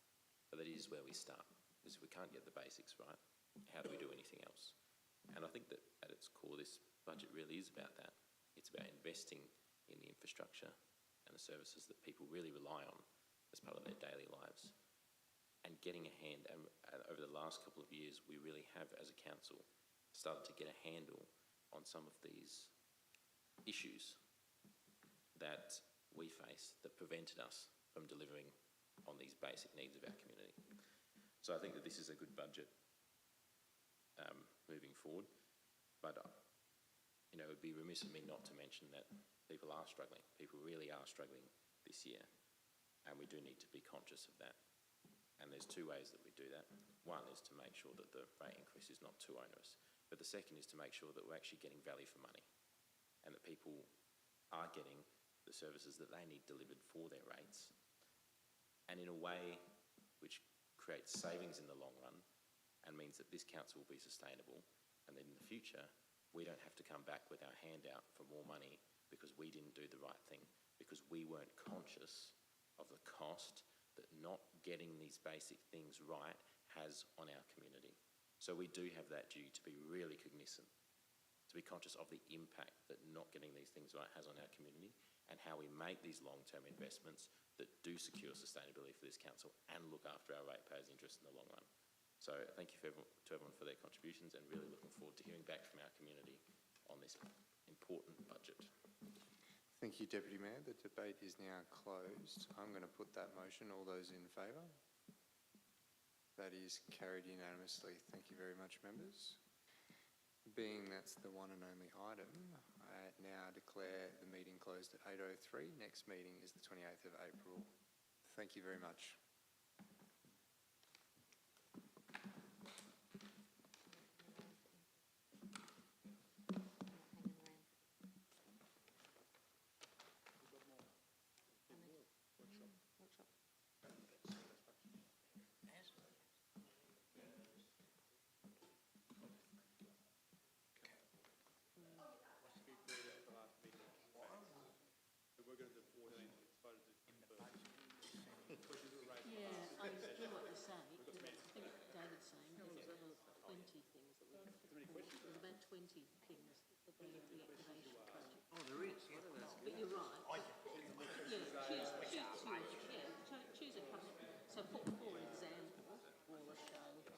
but that is where we start. Because if we can't get the basics right, how do we do anything else? And I think that at its core, this budget really is about that. It's about investing in the infrastructure and the services that people really rely on as part of their daily lives. And getting a hand, and over the last couple of years, we really have, as a council, started to get a handle on some of these issues that we face that prevented us from delivering on these basic needs of our community. So I think that this is a good budget moving forward, but it would be remiss of me not to mention that people are struggling. People really are struggling this year, and we do need to be conscious of that. And there's two ways that we do that. One is to make sure that the rate increase is not too onerous, but the second is to make sure that we're actually getting value for money and that people are getting the services that they need delivered for their rates, and in a way which creates savings in the long run and means that this council will be sustainable, and then in the future we don't have to come back with our hand out for more money because we didn't do the right thing, because we weren't conscious of the cost that not getting these basic things right has on our community. So we do have that duty to be really cognizant, to be conscious of the impact that not getting these things right has on our community, and how we make these long-term investments that do secure sustainability for this council and look after our ratepayers' interests in the long run. So thank you to everyone for their contributions, and really looking forward to hearing back from our community on this important budget. Thank you, Deputy Mayor. The debate is now closed. I'm going to put that motion. All those in favour? That is carried unanimously. Thank you very much, members. Being that's the one and only item, I now declare the meeting closed at 8:03. Next meeting is the 28th of April. Thank you very much. Yeah, I hear what you're saying. I think David's saying there's about 20 things that we have to, there's about 20 things that the reactivation project. Oh, there is?